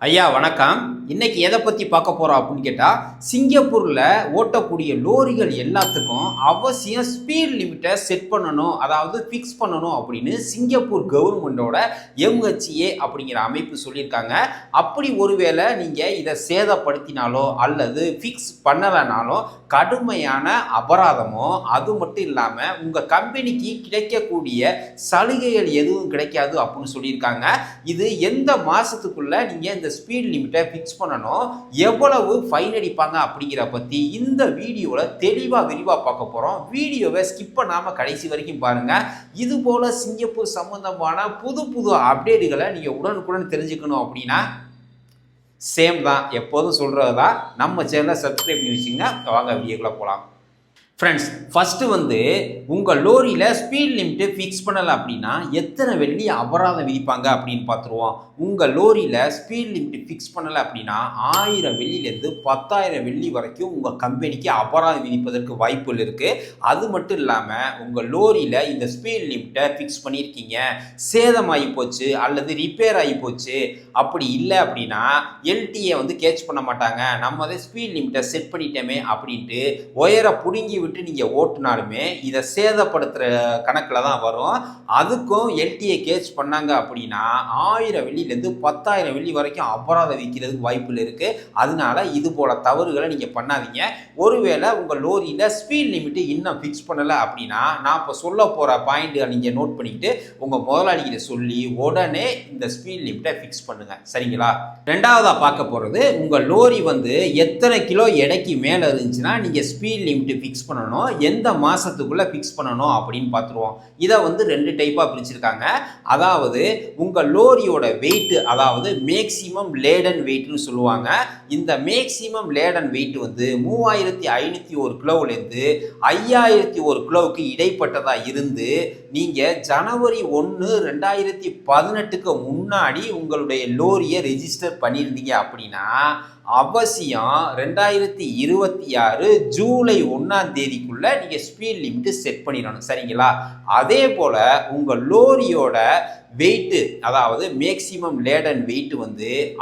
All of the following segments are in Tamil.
ஐயா வணக்கம். இன்னைக்கு எதை பற்றி பார்க்க போகிறோம் அப்படின்னு கேட்டால், சிங்கப்பூரில் ஓட்டக்கூடிய லோரிகள் எல்லாத்துக்கும் அவசியம் ஸ்பீட் லிமிட்டை செட் பண்ணணும், அதாவது ஃபிக்ஸ் பண்ணணும் அப்படின்னு சிங்கப்பூர் கவர்மெண்டோட எம்ஹெச்ஏ அப்படிங்கிற அமைப்பு சொல்லியிருக்காங்க. அப்படி ஒருவேளை நீங்கள் இதை சேதப்படுத்தினாலோ அல்லது ஃபிக்ஸ் பண்ணலைனாலும் கடுமையான அபராதமோ, அது மட்டும் இல்லாமல் உங்கள் கம்பெனிக்கு கிடைக்கக்கூடிய சலுகைகள் எதுவும் கிடைக்காது அப்படின்னு சொல்லியிருக்காங்க. இது எந்த மாதத்துக்குள்ளே நீங்கள் இந்த ஸ்பீட் லிமிட்டை ஃபிக்ஸ் பண்ணணும், எவ்வளவு ஃபைன் அடிப்பாங்க அப்படிங்கிற பற்றி இந்த வீடியோவில் தெளிவாக விரிவாக பார்க்க போகிறோம். வீடியோவை ஸ்கிப் பண்ணாமல் கடைசி வரைக்கும் பாருங்கள். இது போல் சிங்கப்பூர் சம்மந்தமான புது புது அப்டேட்டுகளை நீங்கள் உடனுக்குடன் தெரிஞ்சுக்கணும் அப்படின்னா சேம் தான், எப்போதும் சொல்கிறது தான். நம்ம சேனலை சப்ஸ்கிரைப் பண்ணி வச்சிங்கன்னா வாங்க வீடியோக்குள்ளே போகலாம். ஃப்ரெண்ட்ஸ், ஃபஸ்ட்டு உங்கள் லோரியில் ஸ்பீட் லிமிட்டு ஃபிக்ஸ் பண்ணலை அப்படின்னா எத்தனை வெள்ளி அபராதம் விதிப்பாங்க அப்படின்னு பார்த்துருவோம். உங்கள் லோரியில் ஸ்பீட் லிமிட்டு ஃபிக்ஸ் பண்ணலை அப்படின்னா 1000 வெள்ளிலேருந்து 10,000 வெள்ளி வரைக்கும் உங்கள் கம்பெனிக்கு அபராதம் விதிப்பதற்கு வாய்ப்புகள் இருக்குது. அது மட்டும் இல்லாமல் உங்கள் லோரியில் இந்த ஸ்பீட் லிமிட்டை ஃபிக்ஸ் பண்ணியிருக்கீங்க, சேதமாகி போச்சு அல்லது ரிப்பேர் ஆகி போச்சு, அப்படி இல்லை அப்படின்னா எல்டிஏ கேட்ச் பண்ண மாட்டாங்க. நம்ம அதை ஸ்பீட் லிமிட்டை செட் பண்ணிட்டோமே அப்படின்ட்டு ஒயரை பிடுங்கி விட்டு நீங்கள் ஓட்டுனாலுமே இதை சேதப்படுத்துகிற கணக்கில் தான் வரும். அதுக்கும் எல்டிஏ கேட்ச் பண்ணாங்க அப்படின்னா 1000 வெள்ளிலேருந்து 10,000 வெள்ளி வரைக்கும் அபராதம் விற்கிறதுக்கு வாய்ப்புகள் இருக்குது. அதனால இது போல தவறுகளை நீங்கள் பண்ணாதீங்க. ஒருவேளை உங்கள் லோரியில் ஸ்பீட் லிமிட்டு இன்னும் ஃபிக்ஸ் பண்ணலை அப்படின்னா நான் இப்போ சொல்ல போகிற பாயிண்ட்டை நீங்கள் நோட் பண்ணிக்கிட்டு உங்கள் முதலாளிகிட்ட சொல்லி உடனே இந்த ஸ்பீட் லிமிட்டை ஃபிக்ஸ் பண்ணுங்கள், சரிங்களா? ரெண்டாவதாக பார்க்க போகிறது, உங்கள் லோரி எத்தனை கிலோ எடைக்கு மேலே இருந்துச்சுன்னா நீங்கள் ஸ்பீட் லிமிட்டு ஃபிக்ஸ் பண்ணணும், எந்த மாதத்துக்குள்ளே ஃபிக்ஸ் பண்ணணும் அப்படின்னு பார்த்துருவோம். இதை 2 டைப்பாக பிரிச்சிருக்காங்க. அதாவது உங்கள் லோரியோட வெயிட், அதாவது மேக்சிமம் லேடன் வெயிட்னு சொல்லுவாங்க. இந்த மேக்சிமம் லேடன் வெயிட் 3501 கிலோவிலேருந்து 5001 கிலோவுக்கு இடைப்பட்டதாக இருந்து நீங்கள் ஜனவரி 1, 2018க்கு முன்னாடி உங்களுடைய லோரியை ரெஜிஸ்டர் பண்ணியிருந்தீங்க அப்படின்னா அவசியம் 2026 ஜூலை 1ஆம் தேதிக்குள்ள நீங்கள் ஸ்பீட் லிமிட்டு செட் பண்ணிடணும், சரிங்களா? அதே போல் உங்கள் லோரியோட வெயிட்டு, அதாவது மேக்சிமம் லேடன் வெயிட்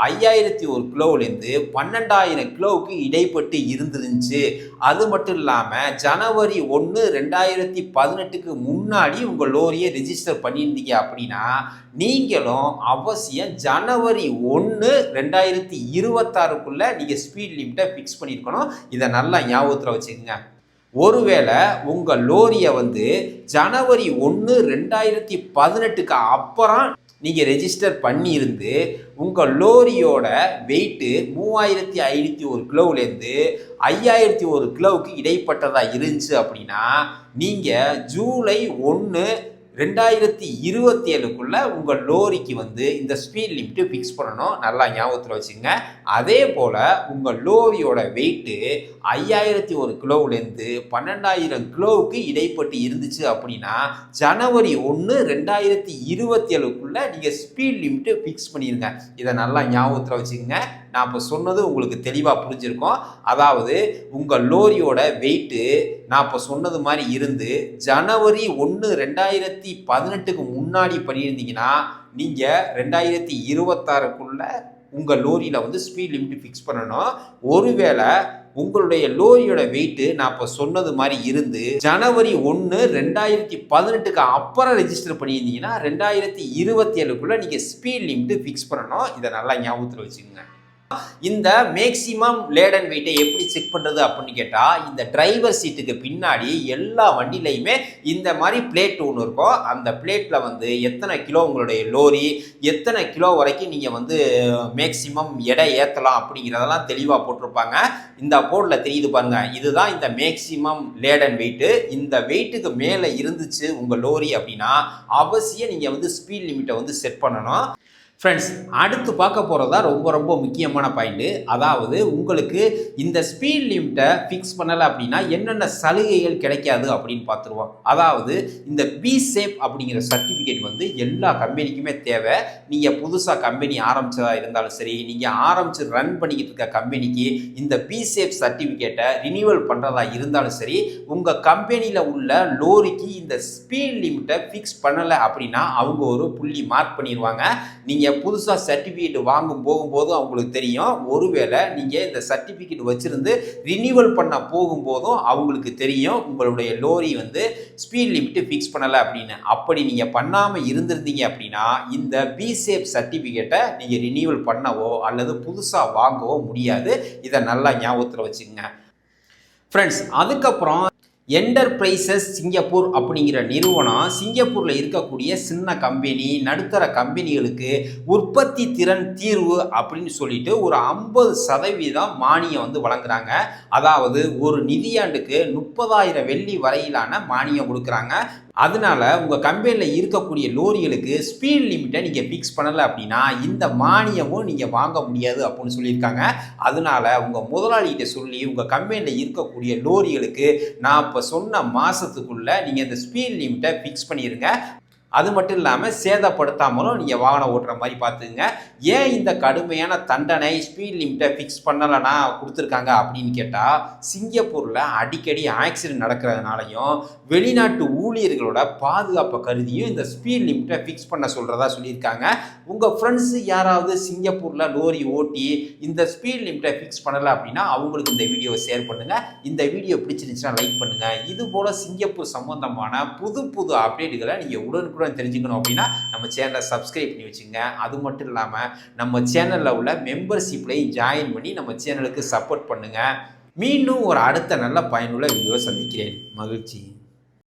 5001 கிலோவிலேருந்து 12,000 கிலோவுக்கு இடைப்பட்டு இருந்துருந்துச்சு. அது மட்டும் இல்லாமல் ஜனவரி 1, 2018க்கு முன்னாடி உங்கள் லோரியை ரெஜிஸ்டர் பண்ணியிருந்தீங்க அப்படின்னா நீங்களும் அவசியம் ஜனவரி 1, 2026க்குள்ள நீங்கள் ஸ்பீட் லிமிட்டை ஃபிக்ஸ் பண்ணியிருக்கணும். இதை நல்லா ஞாபகத்தில் வச்சுக்கோங்க. ஒருவேளை உங்கள் லோரியை ஜனவரி 1, 2018க்கு அப்புறம் நீங்கள் ரெஜிஸ்டர் பண்ணியிருந்து உங்கள் லோரியோட வெயிட்டு 3501 கிலோவிலேருந்து 5001 கிலோவுக்கு இடைப்பட்டதாக இருந்துச்சு அப்படின்னா நீங்கள் ஜூலை 1, 2027க்குள்ள உங்கள் லோரிக்கு இந்த ஸ்பீட் லிமிட்டு ஃபிக்ஸ் பண்ணணும், நல்லா ஞாபகத்தில் வச்சுங்க. அதே போல் உங்கள் லோரியோட வெயிட்டு 5001 கிலோவிலேருந்து 12,000 கிலோவுக்கு இடைப்பட்டு இருந்துச்சு அப்படின்னா ஜனவரி 1, 2027க்குள்ள நீங்கள் ஸ்பீட் லிமிட்டு ஃபிக்ஸ் பண்ணிடுங்க. இதை நல்லா ஞாபகத்தில் வச்சுக்கோங்க. நான் இப்போ சொன்னது உங்களுக்கு தெளிவாக புரிஞ்சிருக்கும். அதாவது உங்கள் லோரியோட வெயிட்டு நான் இப்போ சொன்னது மாதிரி இருந்து ஜனவரி 1, 2018க்கு முன்னாடி பண்ணியிருந்தீங்கன்னா நீங்கள் 2026க்குள்ள உங்கள் லோரியில் ஸ்பீட் லிமிட் ஃபிக்ஸ் பண்ணணும். ஒருவேளை உங்களுடைய லோரியோட வெயிட்டு நான் இப்போ சொன்னது மாதிரி இருந்து ஜனவரி 1, 2018க்கு அப்புறம் ரெஜிஸ்டர் பண்ணியிருந்தீங்கன்னா 2027க்குள்ள நீங்கள் ஸ்பீட் லிமிட் ஃபிக்ஸ் பண்ணணும். இதை நல்லா ஞாபகத்தில் வச்சுக்கோங்க. இந்த மேக்சிமம் லேடன் வெயிட்டை எப்படி செக் பண்ணுறது அப்படின்னு கேட்டால், இந்த டிரைவர் சீட்டுக்கு பின்னாடி எல்லா வண்டியிலையுமே இந்த மாதிரி பிளேட் ஒன்று இருக்கும். அந்த பிளேட்டில் எத்தனை கிலோ உங்களுடைய லோரி, எத்தனை கிலோ வரைக்கும் நீங்கள் மேக்சிமம் எடை ஏற்றலாம் அப்படிங்கிறதெல்லாம் தெளிவாக போட்டிருப்பாங்க. இந்த போர்டில் தெரியுது பாருங்க, இதுதான் இந்த மேக்சிமம் லேடன் வெயிட்டு. இந்த வெயிட்டுக்கு மேலே இருந்துச்சு உங்கள் லோரி அப்படின்னா அவசியம் நீங்கள் ஸ்பீட் லிமிட்டை செட் பண்ணணும். ஃப்ரெண்ட்ஸ், அடுத்து பார்க்க போகிறதா ரொம்ப ரொம்ப முக்கியமான பாயிண்ட்டு. அதாவது உங்களுக்கு இந்த ஸ்பீட் லிமிட்டை ஃபிக்ஸ் பண்ணலை அப்படின்னா என்னென்ன சலுகைகள் கிடைக்காது அப்படின்னு பார்த்துருவோம். அதாவது இந்த பிசேஃப் அப்படிங்கிற சர்டிஃபிகேட் எல்லா கம்பெனிக்குமே தேவை. நீங்கள் புதுசாக கம்பெனி ஆரம்பித்ததா இருந்தாலும் சரி, நீங்கள் ஆரம்பித்து ரன் பண்ணிக்கிட்டு இருக்க கம்பெனிக்கு இந்த பிசேஃப் சர்டிஃபிகேட்டை ரினியூவல் பண்ணுறதா இருந்தாலும் சரி, உங்கள் கம்பெனியில் உள்ள லோரிக்கு இந்த ஸ்பீட் லிமிட்டை ஃபிக்ஸ் பண்ணலை அப்படின்னா அவங்க ஒரு புள்ளி மார்க் பண்ணிடுவாங்க. நீங்கள் நீங்கள் புதுசாக சர்டிஃபிகேட் வாங்கும் போகும்போது அவங்களுக்கு தெரியும். ஒருவேளை நீங்கள் இந்த சர்டிஃபிகேட் வச்சுருந்து ரினியூவல் பண்ண போகும்போதும் அவங்களுக்கு தெரியும் உங்களுடைய லோரி வந்து ஸ்பீட் லிமிட்டு ஃபிக்ஸ் பண்ணலை அப்படின்னு. அப்படி நீங்கள் பண்ணாமல் இருந்திருந்தீங்க அப்படின்னா இந்த பி சேஃப் சர்டிஃபிகேட்டை நீங்கள் ரினியூவல் பண்ணவோ அல்லது புதுசாக வாங்கவோ முடியாது. இதை நல்லா ஞாபகத்தில் வச்சுக்கோங்க ஃப்ரெண்ட்ஸ். அதுக்கப்புறம் என்டர்பிரைசஸ் சிங்கப்பூர் அப்படிங்கிற நிறுவனம் சிங்கப்பூரில் இருக்கக்கூடிய சின்ன கம்பெனி நடுத்தர கம்பெனிகளுக்கு உற்பத்தி திறன் தீர்வு அப்படின்னு சொல்லிட்டு ஒரு 50% மானியம் வந்து வழங்குறாங்க. அதாவது ஒரு நிதியாண்டுக்கு 30,000 வெள்ளி வரையிலான மானியம் கொடுக்குறாங்க. அதனால உங்கள் கம்பெனியில் இருக்கக்கூடிய லோரிகளுக்கு ஸ்பீட் லிமிட்டை நீங்கள் ஃபிக்ஸ் பண்ணலை அப்படின்னா இந்த மானியமும் நீங்கள் வாங்க முடியாது அப்படின்னு சொல்லியிருக்காங்க. அதனால உங்கள் முதலாளிகிட்ட சொல்லி உங்கள் கம்பெனியில் இருக்கக்கூடிய லோரிகளுக்கு நான் இப்போ சொன்ன மாதத்துக்குள்ளே நீங்கள் இந்த ஸ்பீட் லிமிட்டை ஃபிக்ஸ் பண்ணிடுங்க. அது மட்டும் இல்லாமல் சேதப்படுத்தாமலும் நீங்கள் வாகனம் ஓட்டுற மாதிரி பார்த்துக்குங்க. ஏன் இந்த கடுமையான தண்டனை ஸ்பீட் லிமிட்டை ஃபிக்ஸ் பண்ணலைன்னா கொடுத்துருக்காங்க அப்படின்னு கேட்டால் சிங்கப்பூரில் அடிக்கடி ஆக்சிடென்ட் நடக்கிறதுனாலையும் வெளிநாட்டு ஊழியர்களோட பாதுகாப்பை கருதியும் இந்த ஸ்பீட் லிமிட்டை ஃபிக்ஸ் பண்ண சொல்கிறதா சொல்லியிருக்காங்க. உங்கள் ஃப்ரெண்ட்ஸு யாராவது சிங்கப்பூரில் லோரி ஓட்டி இந்த ஸ்பீட் லிமிட்டை ஃபிக்ஸ் பண்ணலை அப்படின்னா அவங்களுக்கு இந்த வீடியோவை ஷேர் பண்ணுங்கள். இந்த வீடியோ பிடிச்சிருந்துச்சுன்னா லைக் பண்ணுங்கள். இது போல் சிங்கப்பூர் சம்பந்தமான புது புது அப்டேட்டுகளை நீங்கள் உடனுக்குடன் தெரிஞ்சுக்கணும் அப்படின்னா நம்ம சேனலை சப்ஸ்கிரைப் பண்ணி வச்சுங்க. அது மட்டும் இல்லாமல் நம்ம சேனலில் உள்ள மெம்பர்ஷிப்லையும் ஜாயின் பண்ணி நம்ம சேனலுக்கு சப்போர்ட் பண்ணுங்கள். மீண்டும் ஒரு அடுத்த நல்ல பயனுள்ள வீடியோ சந்திக்கிறேன். மகிழ்ச்சி.